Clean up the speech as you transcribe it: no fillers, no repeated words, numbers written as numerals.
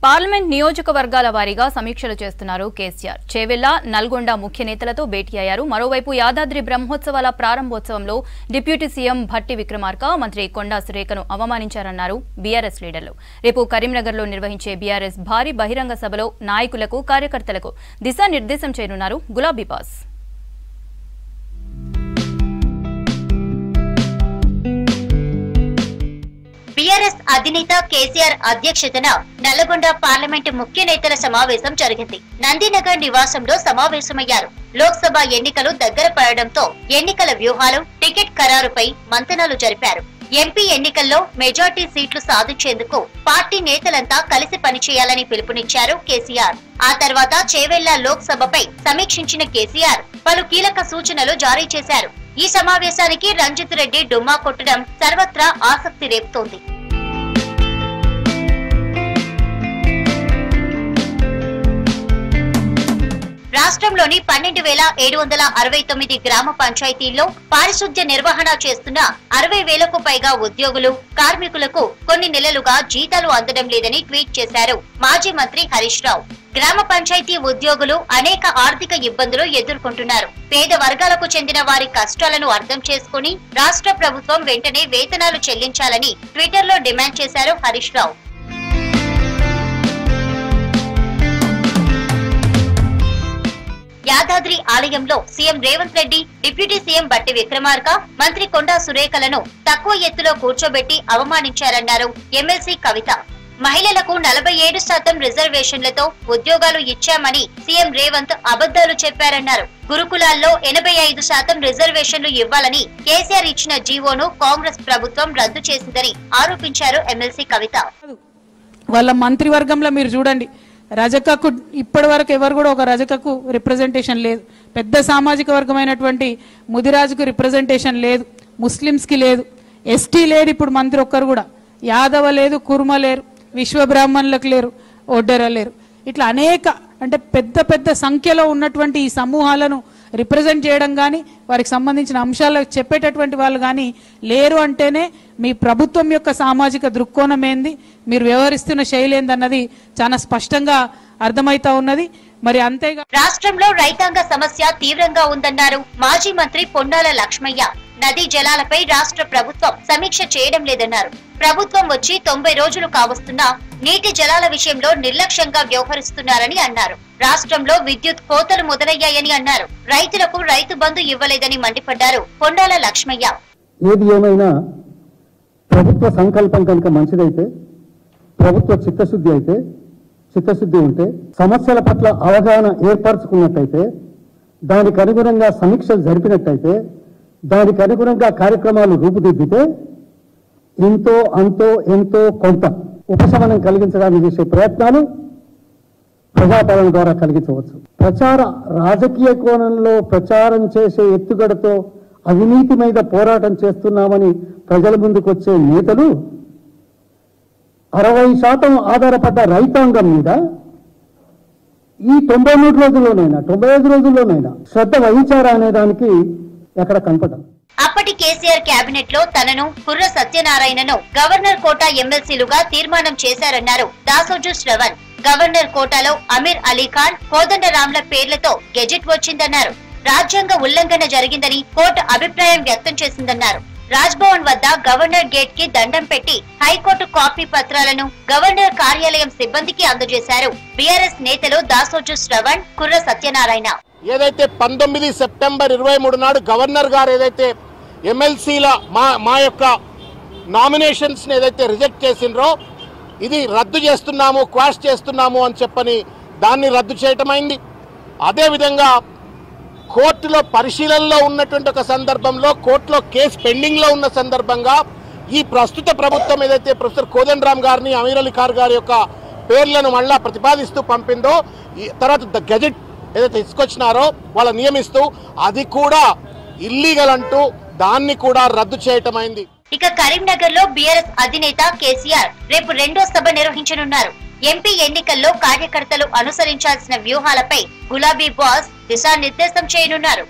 Parliament నియోజకవర్గాల వారీగా సమీక్షలు చేస్తున్నారు కేసీఆర్. చేవెళ్ల, నల్గొండ ముఖ్య నేతలతో భేటీ అయ్యారు. మరోవైపు యాదాద్రి బ్రహ్మోత్సవాల ప్రారంభోత్సవంలో డిప్యూటీ సీఎం భట్టి విక్రమార్క, మంత్రి కొండా సురేఖను అవమానించారన్నారు బీఆర్ఎస్ లీడర్లు. రేపు కరీంనగర్లో నిర్వహించే బీఆర్ఎస్ భారీ బహిరంగ సభలో నాయకులకు, కార్యకర్తలకు దిశానిర్దేశం చేయనున్నారు గులాబీ బాస్. బీఆర్ఎస్ అధినేత కేసీఆర్ అధ్యక్షతన నల్లగొండ పార్లమెంటు ముఖ్య నేతల సమావేశం జరిగింది. నందినగర్ నివాసంలో సమావేశమయ్యారు. లోక్సభ ఎన్నికలు దగ్గర పడడంతో ఎన్నికల వ్యూహాలు, టికెట్ ఖరారుపై మంతనాలు జరిపారు. ఎంపీ ఎన్నికల్లో మెజార్టీ సీట్లు సాధించేందుకు పార్టీ నేతలంతా కలిసి పనిచేయాలని పిలుపునిచ్చారు కేసీఆర్. ఆ తర్వాత చేవెళ్ల లోక్సభపై సమీక్షించిన కేసీఆర్ పలు కీలక సూచనలు జారీ చేశారు. ఈ సమావేశానికి రంజిత్ రెడ్డి డుమ్మా కొట్టడం సర్వత్రా ఆసక్తి రేపుతోంది. రాష్ట్రంలోని 12,769 గ్రామ పంచాయతీల్లో పారిశుద్ధ్య నిర్వహణ చేస్తున్న 60,000కు పైగా ఉద్యోగులు, కార్మికులకు కొన్ని నెలలుగా జీతాలు అందడం లేదని ట్వీట్ చేశారు మాజీ మంత్రి హరీష్ రావు. గ్రామ పంచాయతీ ఉద్యోగులు అనేక ఆర్థిక ఇబ్బందులు ఎదుర్కొంటున్నారు. పేద వర్గాలకు చెందిన వారి కష్టాలను అర్థం చేసుకుని రాష్ట్ర ప్రభుత్వం వెంటనే వేతనాలు చెల్లించాలని ట్విట్టర్లో డిమాండ్ చేశారు హరీష్ రావు. యాదాద్రి ఆలయంలో CM Revanth Reddy, deputy CM Bhatti Vikramarka, మంత్రి కొండా సురేఖలను తక్కువ ఎత్తులో కూర్చోబెట్టి అవమానించారన్నారు ఎమ్మెల్సీ కవిత. మహిళలకు 47% రిజర్వేషన్లతో ఉద్యోగాలు ఇచ్చామని సీఎం రేవంత్ అబద్దాలు చెప్పారన్నారు. గురుకులాల్లో 85% రిజర్వేషన్లు ఇవ్వాలని కేసీఆర్ ఇచ్చిన జీవోను కాంగ్రెస్ ప్రభుత్వం రద్దు చేసిందని ఆరోపించారు ఎమ్మెల్సీ కవిత. వాళ్ళ మంత్రివర్గంలో మీరు చూడండి, రజకకు ఇప్పటి వరకు ఎవరు కూడా ఒక రజకకు రిప్రజెంటేషన్ లేదు. పెద్ద సామాజిక వర్గమైనటువంటి ముదిరాజుకు రిప్రజెంటేషన్ లేదు, ముస్లింస్కి లేదు, ఎస్టీ లేదు, ఇప్పుడు మంత్రి ఒక్కరు కూడా, యాదవ లేదు, కుర్మ లేరు, విశ్వబ్రాహ్మణులకు లేరు, ఒడ్డెర లేరు. ఇట్లా అనేక అంటే పెద్ద పెద్ద సంఖ్యలో ఉన్నటువంటి ఈ సమూహాలను రిప్రజెంట్ చేయడం కానీ, వారికి సంబంధించిన అంశాలు చెప్పేటటువంటి వాళ్ళు కానీ లేరు అంటేనే మీ ప్రభుత్వం యొక్క సామాజిక దృక్కోణం ఏంది, మీరు వ్యవహరిస్తున్న శైలి ఏందన్నది చాలా స్పష్టంగా అర్థమైతా ఉన్నది. మరి అంతేగా రాష్ట్రంలో రైతాంగ సమస్య తీవ్రంగా ఉందన్నారు మాజీ మంత్రి పొన్నాల లక్ష్మయ్య. నదీ జలాలపై రాష్ట్ర ప్రభుత్వం సమీక్ష చేయడం లేదన్నారు. ప్రభుత్వం వచ్చి 90 రోజులు కావస్తున్నా నీటి జలాల విషయంలో నిర్లక్ష్యంగా వ్యవహరిస్తున్నారని అన్నారు. రాష్ట్రంలో విద్యుత్ కోతలు మొదలయ్యాయని అన్నారు. రైతులకు రైతు బంధు ఇవ్వలేదని మండిపడ్డారు పొన్నాల లక్ష్మయ్య. ఏది ఏమైనా ప్రభుత్వ సంకల్పం కనుక మంచిదైతే, ప్రభుత్వ చిత్తశుద్ధి ఉంటే, సమస్యల పట్ల అవగాహన ఏర్పరచుకున్నట్టయితే, దానికి అనుగుణంగా సమీక్షలు జరిపినట్టయితే, దానికి అనుగుణంగా కార్యక్రమాలు రూపుదిద్దితే ఎంతో అంతో ఎంతో కొంత ఉపశమనం కలిగించడానికి చేసే ప్రయత్నాలు ప్రజాపాలన ద్వారా కలిగించవచ్చు. రాజకీయ కోణంలో ప్రచారం చేసే ఎత్తుగడతో అవినీతి మీద పోరాటం చేస్తున్నామని ప్రజల ముందుకు వచ్చే నేతలు 60% ఆధారపడ్డ రైతాంగం మీద ఈ 93 రోజుల్లోనైనా 95 రోజుల్లోనైనా శ్రద్ధ వహించారా అనే దానికి ఎక్కడ కనపడదు. అప్పటి కేసీఆర్ కేబినెట్ లో తనను, కుర్ర సత్యనారాయణను గవర్నర్ కోటా ఎమ్మెల్సీలుగా తీర్మానం చేశారన్నారు దాసోజు శ్రవణ్. గవర్నర్ కోటాలో అమీర్ అలీ ఖాన్, కోదండరాంల పేర్లతో గెజెట్ వచ్చిందన్నారు. రాజ్యాంగ ఉల్లంఘన జరిగిందని కోర్టు అభిప్రాయం వ్యక్తం చేసిందన్నారు. రాజ్ భవన్ వద్ద గవర్నర్ గేట్ కి దండం పెట్టి హైకోర్టు కాపీ పత్రాలను గవర్నర్ కార్యాలయం సిబ్బందికి అందజేశారు బీఆర్ఎస్ నేతలు దాసోజు శ్రవణ్, కుర్ర సత్యనారాయణ. ఏదైతే 19 సెప్టెంబర్ 23 నాడు గవర్నర్ గారు ఏదైతే ఎమ్మెల్సీల మా యొక్క నామినేషన్స్ ఏదైతే రిజెక్ట్ చేసిండ్రో, ఇది రద్దు చేస్తున్నాము, క్వాష్ చేస్తున్నాము అని చెప్పని దాన్ని రద్దు చేయటమైంది. అదేవిధంగా కోర్టులో పరిశీలనలో ఉన్నటువంటి ఒక సందర్భంలో, కోర్టులో కేసు పెండింగ్లో ఉన్న సందర్భంగా ఈ ప్రస్తుత ప్రభుత్వం ఏదైతే ప్రొఫెసర్ కోదండరాం గారిని, అమీర్ అలీ ఖాన్ గారి యొక్క పేర్లను మళ్ళా ప్రతిపాదిస్తూ పంపిందో, తర్వాత గెజెట్ ఏదైతే తీసుకొచ్చినారో వాళ్ళు నియమిస్తూ అది కూడా ఇల్లీగల్ అంటూ దాన్ని కూడా రద్దు చేయటమైంది. ఇక కరీంనగర్ లో బీఆర్ఎస్ అధినేత కేసీఆర్ రేపు 2వ సభ నిర్వహించనున్నారు. ఎంపీ ఎన్నికల్లో కార్యకర్తలు అనుసరించాల్సిన వ్యూహాలపై గులాబీ బాస్ దిశానిర్దేశం చేయనున్నారు.